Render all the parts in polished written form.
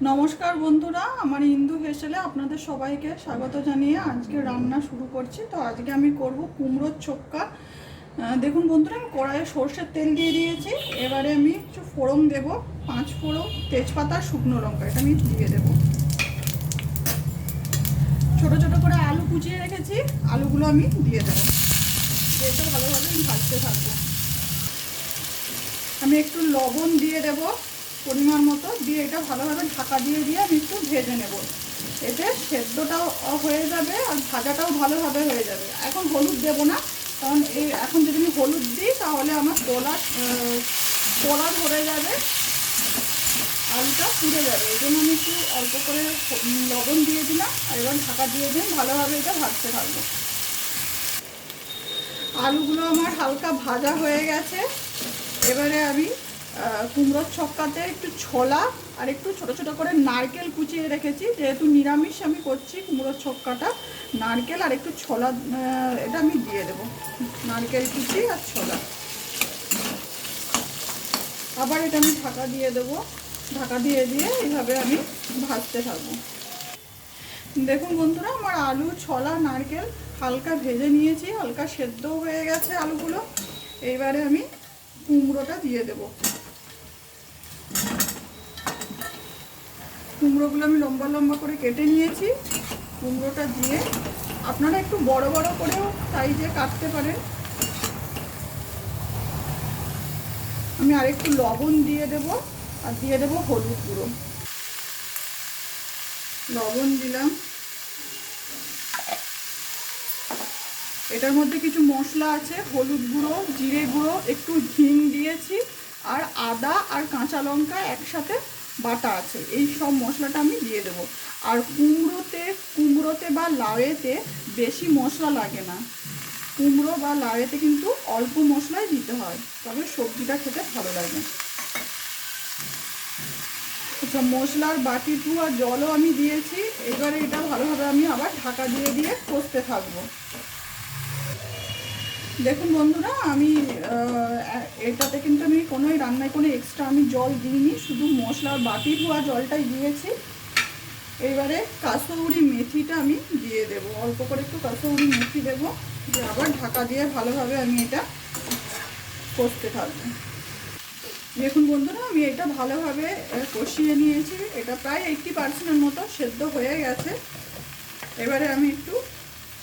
নমস্কার বন্ধুরা, আমার ইন্দু হেসেলে আপনাদের সবাইকে স্বাগত জানিয়ে আজকে রান্না শুরু করছি। তো আজকে আমি করব কুমড়োর ছক্কা। দেখুন বন্ধুরা, আমি কড়াইয়ে সর্ষের তেল দিয়ে দিয়েছি। এবারে আমি একটু ফোড়ন দেব, 5 ফোড়ন, তেজপাতা, শুকনো লঙ্কা, এটা আমি দিয়ে দেব। ছোট ছোট করে আলু কুচিয়ে রেখেছি, আলুগুলো আমি দিয়ে দেবো। এটা ভালোভাবে আমি ভাজতে থাকবো। আমি একটু লবণ দিয়ে দেব পরিমাণ মতো, দিয়ে এটা ভালোভাবে ঢাকা দিয়ে আমি একটু ভেজে নেব। এতে সেদ্ধটাও হয়ে যাবে আর ভাজাটাও ভালোভাবে হয়ে যাবে। এখন হলুদ দেব না, কারণ এখন যদি আমি হলুদ দিই তাহলে আমার কলা ধরে যাবে, আলুটা পুড়ে যাবে। এই জন্য আমি একটু অল্প করে লবণ দিয়ে দিলাম আর এবার ঢাকা দিয়ে ভালোভাবে এটা ভাজতে থাকবো। আলুগুলো আমার হালকা ভাজা হয়ে গেছে। এবারে আমি কুমড়োর ছক্কাতে একটু ছোলা আর একটু ছোট ছোট করে নারকেল কুচিয়ে রেখেছি। যেহেতু নিরামিষ আমি করছি কুমড়োর ছক্কাটা, নারকেল আর একটু ছোলা এটা আমি দিয়ে দেবো। নারকেল কুচি আর ছোলা, আবার এটা আমি ঢাকা দিয়ে দেবো। ঢাকা দিয়ে এইভাবে আমি ভাজতে থাকবো। দেখুন বন্ধুরা, আমার আলু, ছোলা, নারকেল হালকা ভেজে নিয়েছি, হালকা সেদ্ধ হয়ে গেছে আলুগুলো। এইবারে আমি কুমড়োটা দিয়ে দেব। কুমড়োগুলো আমি লম্বা লম্বা করে কেটে নিয়েছি। কুমড়োটা দিয়ে আপনারা একটু বড় বড় করেও সাইজে কাটতে পারেন। আমি আরেকটু লবণ দিয়ে দেব আর দিয়ে দেব হলুদ গুঁড়ো। লবণ দিলাম। এটার মধ্যে কিছু মশলা আছে, হলুদ গুঁড়ো, জিরে গুঁড়ো, একটু হিং দিয়েছি আর আদা আর কাঁচা লঙ্কা একসাথে বাটা আছে। এই সব মশলাটা আমি দিয়ে দেব। আর কুমড়োতে বা লাউয়েতে বেশি মশলা লাগে না। কুমড়ো বা লাউয়েতে কিন্তু অল্প মশলাই দিতে হয়, তবে সবজিটা খেতে ভালো লাগে। আচ্ছা, মশলার বাটি ধোয়া জলও আমি দিয়েছি। এবারে এটা ভালোভাবে আমি আবার ঢাকা দিয়ে কষতে থাকবো। দেখুন বন্ধুরা, আমি এটাতে কিন্তু আমি রান্নায় কোনো এক্সট্রা আমি জল দিইনি, শুধু মশলার বাটি ধোয়া জলটাই দিয়েছি। এবারে কাসৌরি মেথিটা আমি দিয়ে দেব, অল্প করে একটু কাসৌরি মেথি দেবো, দিয়ে আবার ঢাকা দিয়ে ভালোভাবে আমি এটা কষতে থাকবো। দেখুন বন্ধুরা, আমি এটা ভালোভাবে কষিয়ে নিয়েছি। এটা প্রায় 80% মতো সেদ্ধ হয়ে গেছে। এবারে আমি একটু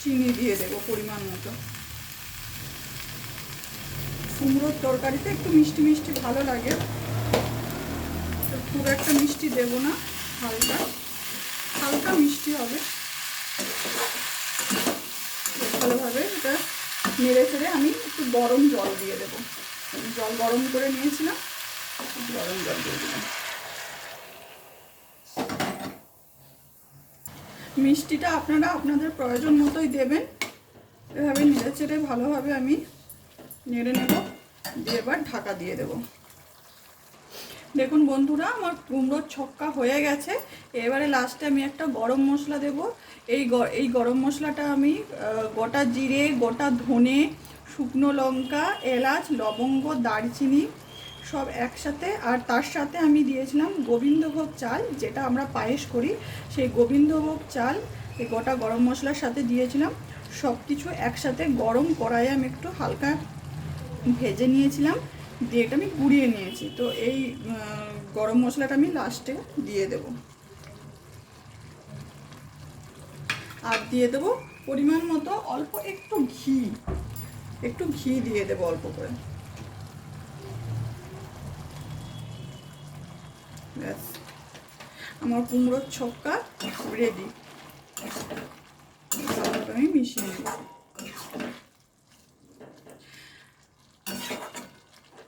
চিনি দিয়ে দেবো পরিমাণ মতো। কুমড়োর তরকারিতে একটু মিষ্টি মিষ্টি ভালো লাগে, খুব একটা মিষ্টি দেব না, হালকা হালকা মিষ্টি হবে। ভালোভাবে এটা নেড়ে চেড়ে আমি একটু গরম জল দিয়ে দেবো। জল গরম করে নিয়েছিলাম, গরম জল দিয়ে দিলাম। মিষ্টিটা আপনারা আপনাদের প্রয়োজন মতোই দেবেন। এভাবে নেড়ে চেড়ে ভালোভাবে আমি নেড়ে নেব, দিয়ে এবার ঢাকা দিয়ে দেব। দেখুন বন্ধুরা, আমার কুমড়োর ছক্কা হয়ে গেছে। এবারে লাস্টে আমি একটা গরম মশলা দেব। এই গরম মশলাটা আমি গোটা জিরে, গোটা ধনে, শুকনো লঙ্কা, এলাচ, লবঙ্গ, দারচিনি সব একসাথে, আর তার সাথে আমি দিয়েছিলাম গোবিন্দভোগ চাল, যেটা আমরা পায়েস করি, সেই গোবিন্দভোগ চাল এই গোটা গরম মশলার সাথে দিয়েছিলাম। সব কিছু একসাথে গরম কড়াইয়ে আমি একটু হালকা ভেজে নিয়েছিলাম, দিয়ে এটা আমি গুঁড়িয়ে নিয়েছি। তো এই গরম মশলাটা আমি লাস্টে দিয়ে দেব। আর দিয়ে দেব পরিমাণ মতো অল্প একটু ঘি দিয়ে দেব অল্প করে। ব্যাস, আমার কুমড়োর ছক্কা রেডি। আমি মিশিয়ে নেব।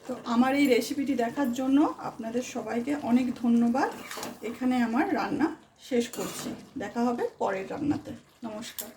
তো আমার এই রেসিপিটি দেখার জন্য আপনাদের সবাইকে অনেক ধন্যবাদ। এখানে আমার রান্না শেষ করছি। দেখা হবে পরের রান্নাতে। নমস্কার।